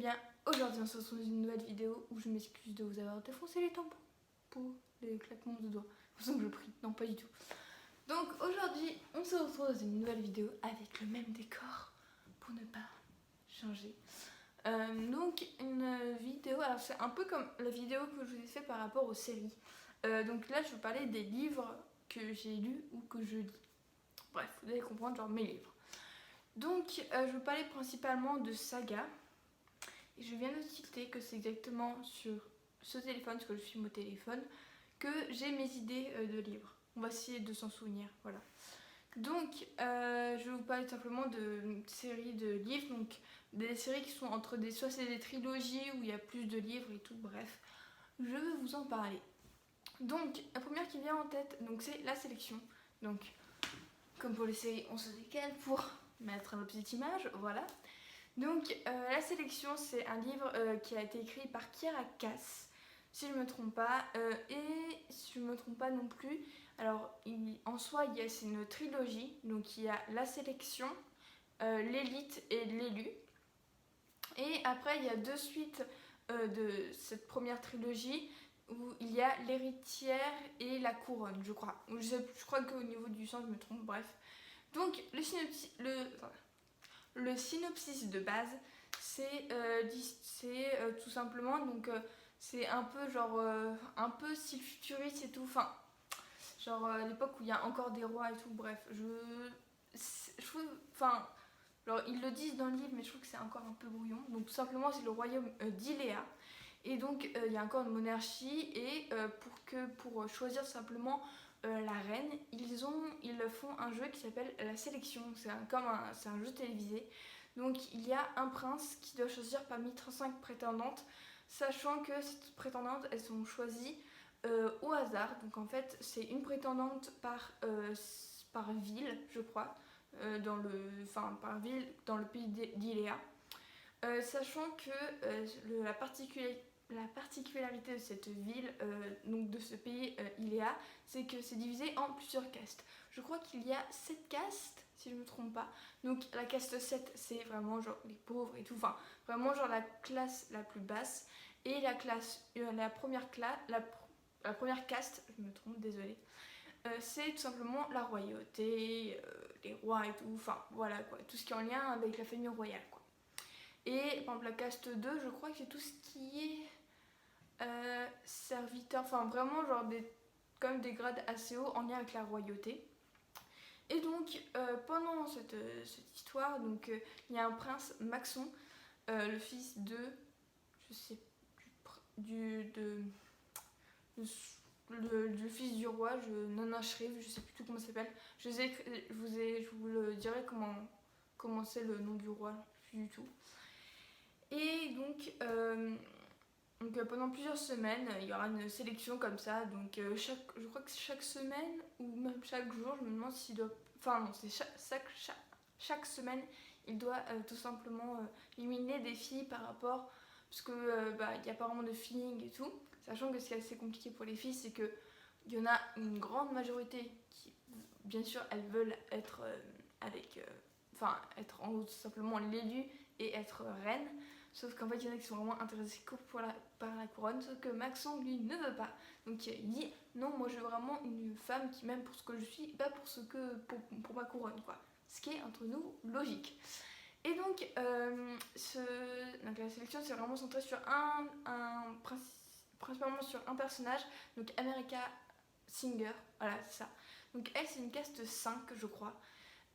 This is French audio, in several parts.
bien, aujourd'hui on se retrouve dans une nouvelle vidéo où je m'excuse de vous avoir défoncé les tampons pour les claquements de doigts. Pour ça que je prie, non pas du tout. Donc aujourd'hui on se retrouve dans une nouvelle vidéo avec le même décor pour ne pas changer. Donc une vidéo, alors c'est un peu comme la vidéo que je vous ai fait par rapport aux séries. Donc là je vais parler des livres que j'ai lus ou que je lis. Bref, vous allez comprendre, genre mes livres. Donc je vais parler principalement de sagas. Et je viens de citer que c'est exactement sur ce téléphone, parce que je filme au téléphone, que j'ai mes idées de livres. On va essayer de s'en souvenir, voilà. Donc, je vais vous parler simplement de séries de livres, donc des séries qui sont entre des, soit c'est des trilogies où il y a plus de livres et tout, bref. Je vais vous en parler. Donc, la première qui vient en tête, donc c'est la sélection. Donc, comme pour les séries, on se décale pour mettre une petite image, voilà. Donc la sélection, c'est un livre qui a été écrit par Kiera Cass, si je ne me trompe pas, et si je ne me trompe pas non plus. Alors en soi, c'est une trilogie, donc il y a la sélection, l'élite et l'élu. Et après, il y a deux suites de cette première trilogie où il y a l'héritière et la couronne, je crois. Je crois qu'au niveau du sens, je me trompe, bref. Donc le synopsis de base, c'est tout simplement, donc c'est un peu genre, un peu style futuriste et tout, enfin, genre l'époque où il y a encore des rois et tout, bref, je trouve, enfin, genre ils le disent dans le livre, mais je trouve que c'est encore un peu brouillon, donc tout simplement c'est le royaume d'Iléa, et donc il y a encore une monarchie, et pour choisir simplement la reine, ils font un jeu qui s'appelle la sélection, c'est un jeu télévisé. Donc il y a un prince qui doit choisir parmi 35 prétendantes, sachant que ces prétendantes, elles sont choisies au hasard. Donc en fait, c'est une prétendante par ville, je crois, par ville dans le pays d'Iléa. Sachant que la particularité de cette ville, donc de ce pays Iléa, c'est que c'est divisé en plusieurs castes. Je crois qu'il y a 7 castes, si je ne me trompe pas. Donc la caste 7, c'est vraiment genre les pauvres et tout, enfin vraiment genre la classe la plus basse. Et la première caste, je me trompe, désolée, c'est tout simplement la royauté, les rois et tout, enfin voilà quoi, tout ce qui est en lien avec la famille royale quoi. Et par exemple la caste 2, je crois que c'est tout ce qui est serviteur, enfin vraiment genre quand même des grades assez hauts en lien avec la royauté. Et donc pendant cette histoire, donc il y a un prince Maxon, le fils de, je sais le fils du roi, Nana Shriv, je sais plus tout comment ça s'appelle. Je vous le dirai comment c'est le nom du roi, plus du tout. Et donc, pendant plusieurs semaines, il y aura une sélection comme ça. Donc je crois que chaque semaine ou même chaque jour, je me demande s'il doit. Enfin non, c'est chaque semaine, il doit tout simplement éliminer des filles par rapport. Parce que il n'y a pas vraiment de feeling et tout. Sachant que ce qui est assez compliqué pour les filles, c'est que il y en a une grande majorité qui, bien sûr, elles veulent être être en haut tout simplement l'élu et être reine. Sauf qu'en fait, il y en a qui sont vraiment intéressés que par la couronne, sauf que Maxon, lui, ne veut pas. Donc il dit, non, moi je veux vraiment une femme qui m'aime pour ce que je suis, pas pour ma couronne, quoi. Ce qui est, entre nous, logique. Et donc, donc la sélection, c'est vraiment centré sur principalement sur un personnage, donc America Singer, voilà, c'est ça. Donc elle, c'est une caste 5, je crois.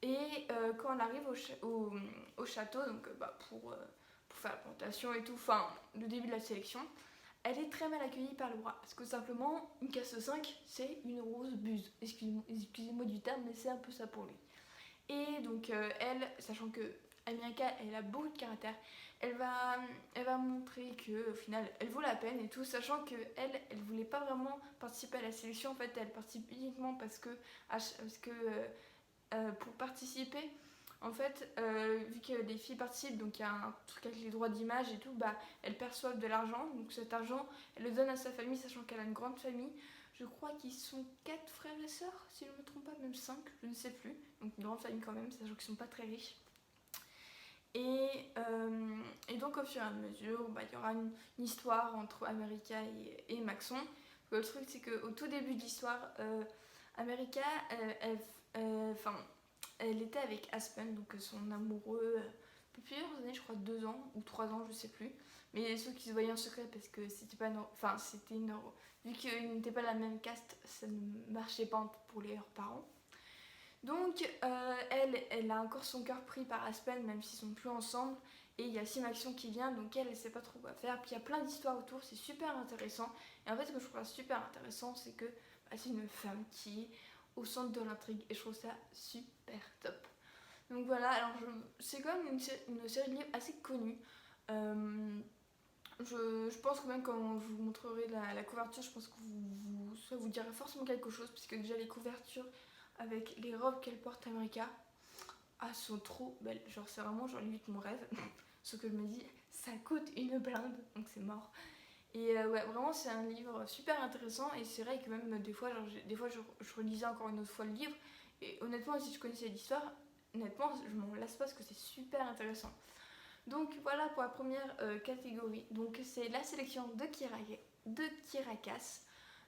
Et quand on arrive au château, donc pour faire la présentation et tout, enfin le début de la sélection, elle est très mal accueillie par le roi. Parce que simplement, une caste 5, c'est une rose buse. Excusez-moi du terme, mais c'est un peu ça pour lui. Et donc elle, sachant que America, elle a beaucoup de caractère, elle va montrer que au final, elle vaut la peine et tout, sachant que elle voulait pas vraiment participer à la sélection. En fait, elle participe uniquement parce que pour participer, en fait, vu que les filles participent, donc il y a un truc avec les droits d'image et tout, elles perçoivent de l'argent. Donc cet argent, elle le donne à sa famille, sachant qu'elle a une grande famille. Je crois qu'ils sont 4 frères et sœurs, si je ne me trompe pas, même 5, je ne sais plus. Donc une grande famille quand même, sachant qu'ils ne sont pas très riches. Et donc au fur et à mesure, il y aura une histoire entre America et Maxon. Le truc, c'est qu'au tout début de l'histoire, America, elle était avec Aspen, donc son amoureux, depuis plusieurs années, je crois 2 ans ou 3 ans, je sais plus. Mais ceux qui se voyaient en secret parce que c'était pas, c'était vu qu'ils n'étaient pas la même caste, ça ne marchait pas pour leurs parents. Donc elle a encore son cœur pris par Aspen, même s'ils sont plus ensemble. Et il y a Maxon qui vient, donc elle sait pas trop quoi faire. Puis il y a plein d'histoires autour, c'est super intéressant. Et en fait, ce que je trouve super intéressant, c'est que c'est une femme qui est au centre de l'intrigue. Et je trouve ça super top. Donc voilà, alors c'est quand même une série de livres assez connue. Je pense que même quand je vous montrerai la couverture, je pense que ça vous dirait forcément quelque chose, puisque déjà les couvertures avec les robes qu'elle porte America, sont trop belles. Genre c'est vraiment limite mon rêve. Ce que je me dis, ça coûte une blinde, donc c'est mort. Et ouais, vraiment c'est un livre super intéressant, et c'est vrai que même des fois je relisais encore une autre fois le livre, et honnêtement si je connaissais l'histoire, honnêtement je m'en lasse pas parce que c'est super intéressant. Donc voilà pour la première catégorie. Donc c'est la sélection de Kirakas.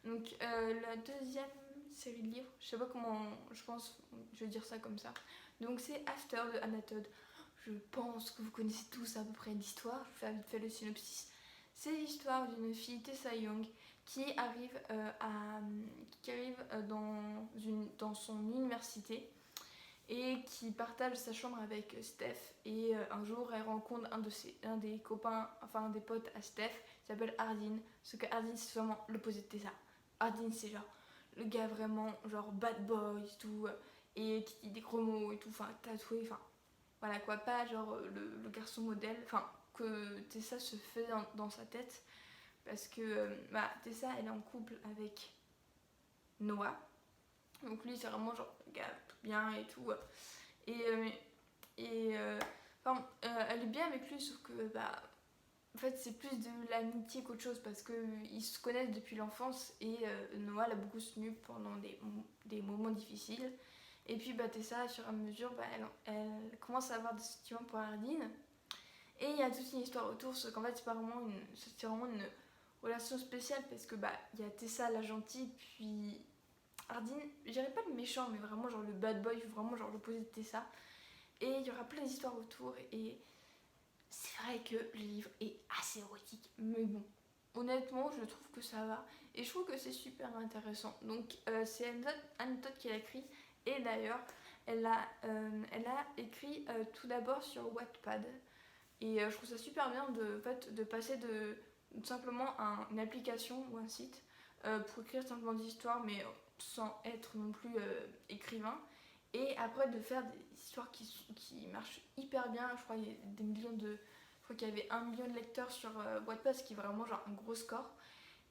Donc la deuxième série de livres, je sais pas comment, je pense, je vais dire ça comme ça. Donc c'est After de Anna Todd. Je pense que vous connaissez tous à peu près l'histoire. Je vais faire vite fait le synopsis. C'est l'histoire d'une fille, Tessa Young, qui arrive, dans son université et qui partage sa chambre avec Steph. Et un jour, elle rencontre un des copains, enfin un des potes à Steph, qui s'appelle Hardin. Parce que Hardin, c'est vraiment l'opposé de Tessa. Hardin, c'est genre le gars vraiment, genre bad boy, tout, et qui dit des gros mots et tout, enfin tatoué, enfin voilà quoi, pas genre le garçon modèle, enfin que Tessa se fait dans sa tête. Parce que Tessa, elle est en couple avec Noah. Donc lui, c'est vraiment genre le gars tout bien et tout. Elle est bien avec lui, sauf que en fait c'est plus de l'amitié qu'autre chose, parce qu'ils se connaissent depuis l'enfance, et Noah l'a beaucoup soutenu pendant des moments difficiles. Et puis Tessa, au fur et à mesure, elle commence à avoir des sentiments pour Hardin. Et il y a toute une histoire autour, sauf qu'en fait c'est vraiment une relation spéciale, parce que il y a Tessa la gentille, puis Hardin, je dirais pas le méchant, mais vraiment genre le bad boy, vraiment genre l'opposé de Tessa. Et il y aura plein d'histoires autour, et c'est vrai que le livre est assez érotique, mais bon, honnêtement, je trouve que ça va, et je trouve que c'est super intéressant. Donc c'est Anne Todd qui l'a écrit, et d'ailleurs, elle a écrit tout d'abord sur Wattpad, et je trouve ça super bien de passer de simplement une application ou un site pour écrire simplement des histoires, mais sans être non plus écrivain. Et après de faire des histoires qui marchent hyper bien. Je crois qu'il y a je crois qu'il y avait 1 million de lecteurs sur Wattpad, ce qui est vraiment genre un gros score.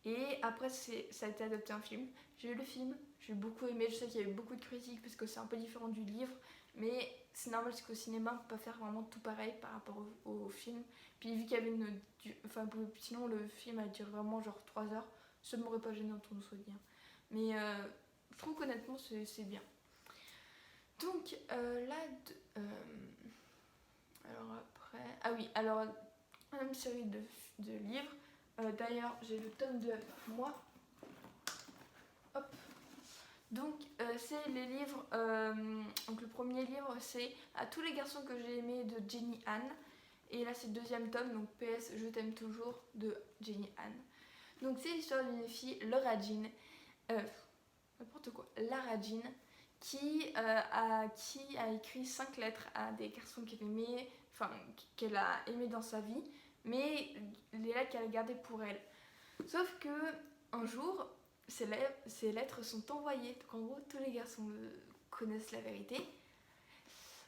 Et après ça a été adapté en film. J'ai eu le film, j'ai beaucoup aimé. Je sais qu'il y a eu beaucoup de critiques parce que c'est un peu différent du livre, mais c'est normal parce qu'au cinéma on peut pas faire vraiment tout pareil par rapport au film. Puis vu qu'il y avait sinon le film a duré vraiment genre 3 heures, ça ne m'aurait pas gêné en soit bien. Mais je trouve qu'honnêtement c'est bien. Donc alors après, ah oui, alors la même série de livres. D'ailleurs j'ai le tome 2 avec moi. Hop. Donc c'est les livres, donc le premier livre c'est À tous les garçons que j'ai aimés de Jenny Han. Et là c'est le deuxième tome, donc PS Je t'aime toujours de Jenny Han. Donc c'est l'histoire d'une fille, Lara Jean, Lara Jean, qui a écrit 5 lettres à des garçons qu'elle a aimé dans sa vie, mais les lettres qu'elle a gardées pour elle. Sauf que un jour, ces lettres sont envoyées, donc en gros tous les garçons connaissent la vérité.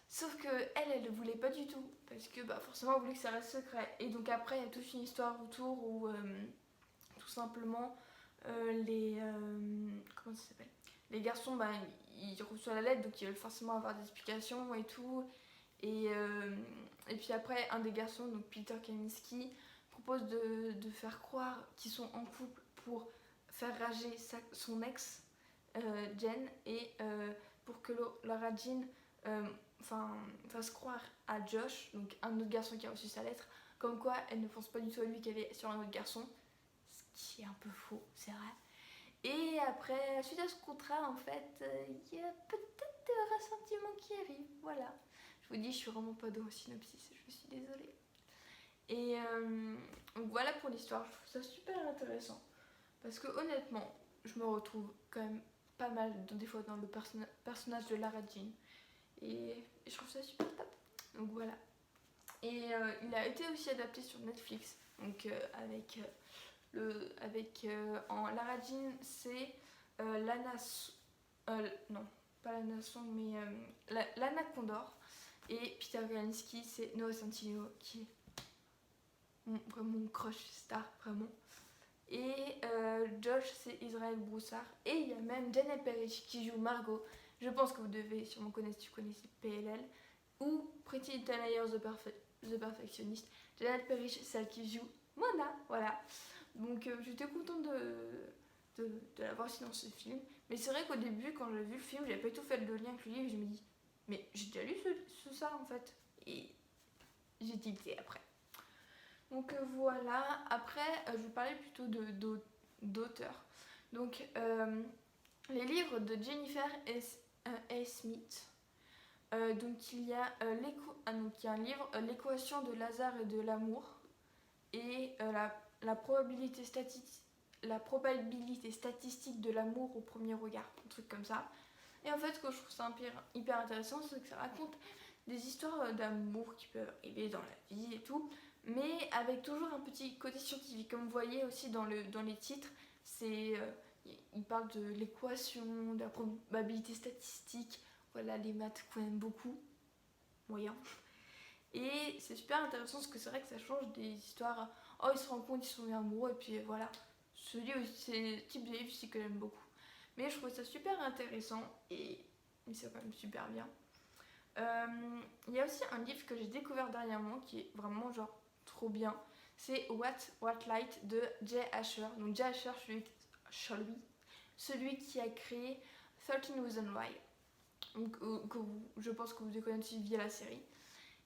Sauf que elle ne voulait pas du tout, parce que forcément elle voulait que ça reste secret. Et donc après il y a toute une histoire autour où tout simplement comment ça s'appelle, les garçons ils reçoivent la lettre, donc ils veulent forcément avoir des explications et tout. Et puis après un des garçons, donc Peter Kaminski, propose de faire croire qu'ils sont en couple pour faire rager son ex Jen, et pour que Lara Jean fasse croire à Josh, donc un autre garçon qui a reçu sa lettre, comme quoi elle ne pense pas du tout à lui, qu'elle est sur un autre garçon, ce qui est un peu faux, c'est vrai. Et après, suite à ce contrat, en fait, il y a peut-être des ressentiments qui arrivent, voilà. Je vous dis, je suis vraiment pas dans le synopsis, je suis désolée. Et donc voilà pour l'histoire, je trouve ça super intéressant. Parce que honnêtement, je me retrouve quand même pas mal des fois dans le personnage de Lara Jean. Et je trouve ça super top. Donc voilà. Et il a été aussi adapté sur Netflix. Donc en Lara Jean, c'est Lana... non, pas Lana Song, mais Lana Condor. Et Peter Kalinski, c'est Noah Centineo qui est vraiment mon crush star, vraiment. Et Josh, c'est Israël Broussard. Et il y a même Janet Parrish qui joue Margot. Je pense que vous devez sûrement connaître, si tu connaissez PLL. Ou Pretty Little Liars The Perfectionist. Janet Parrish, celle qui joue Mona. Voilà. Donc j'étais contente de la voir aussi dans ce film. Mais c'est vrai qu'au début, quand j'ai vu le film, j'avais pas du tout fait le lien avec le livre. Je me dis, mais j'ai déjà lu ça en fait. Et j'ai tilté après. Donc voilà, après je vais parler plutôt d'auteurs. Donc les livres de Jennifer A. Smith. Donc il y a donc il y a un livre, L'équation de Lazare et de l'amour, et la probabilité statistique de l'amour au premier regard, un truc comme ça. Et en fait, ce que je trouve ça hyper intéressant, c'est que ça raconte des histoires d'amour qui peuvent arriver dans la vie et tout, mais avec toujours un petit côté scientifique. Comme vous voyez aussi dans les titres, il parle de l'équation, de la probabilité statistique, voilà, les maths qu'on aime beaucoup, moyen. Et c'est super intéressant parce que c'est vrai que ça change des histoires, oh ils se rendent compte, ils sont amoureux, et puis voilà. C'est le type de livre aussi que j'aime beaucoup. Mais je trouve ça super intéressant et c'est quand même super bien. Il y a aussi un livre que j'ai découvert dernièrement qui est vraiment genre trop bien. C'est What Light de Jay Asher. Donc Jay Asher, celui qui a créé 13 Reasons Why. Donc, je pense que vous devez connaître via la série.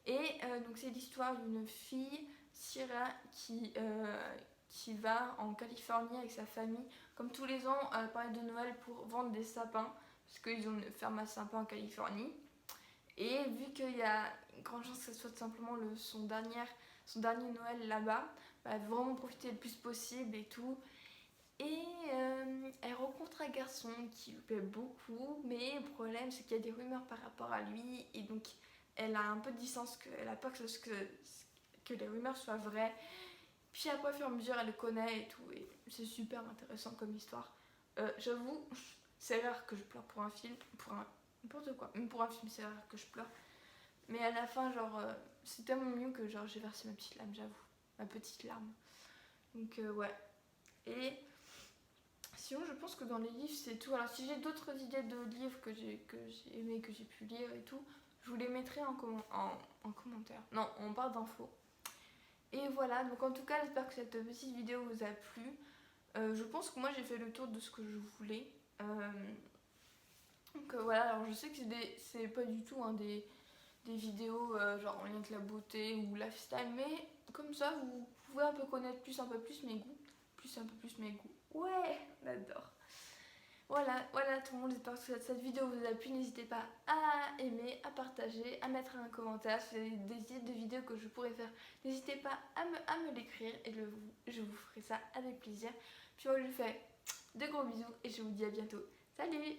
Et donc c'est l'histoire d'une fille, Syrah, qui va en Californie avec sa famille, comme tous les ans, à la période de Noël pour vendre des sapins, parce qu'ils ont une ferme à sapins en Californie. Et vu qu'il y a une grande chance que ce soit simplement son dernier Noël là-bas, elle veut vraiment profiter le plus possible et tout. Et elle rencontre un garçon qui lui plaît beaucoup, mais le problème c'est qu'il y a des rumeurs par rapport à lui, et donc elle a un peu de distance, elle a peur que les rumeurs soient vraies. Puis après, au fur et à mesure, elle le connaît et tout, et c'est super intéressant comme histoire. J'avoue, c'est rare que je pleure pour un film, n'importe quoi, même pour un film c'est rare que je pleure. Mais à la fin, genre, c'est tellement mieux que genre j'ai versé ma petite larme, j'avoue, ma petite larme. Donc ouais. Et sinon, je pense que dans les livres, c'est tout. Alors, si j'ai d'autres idées de livres que j'ai aimé, que j'ai pu lire et tout, je vous les mettrai en commentaire. Non, en barre d'infos. Et voilà, donc en tout cas, j'espère que cette petite vidéo vous a plu. Je pense que moi, j'ai fait le tour de ce que je voulais. Donc voilà, alors je sais que c'est pas du tout des vidéos genre en lien avec la beauté ou lifestyle, mais comme ça, vous pouvez un peu connaître un peu plus mes goûts. Ouais, on adore. Voilà tout le monde, j'espère que cette vidéo vous a plu. N'hésitez pas à aimer, à partager, à mettre un commentaire si vous avez des idées de vidéos que je pourrais faire. N'hésitez pas à me l'écrire et je vous ferai ça avec plaisir. Puis moi je vous fais de gros bisous et je vous dis à bientôt. Salut!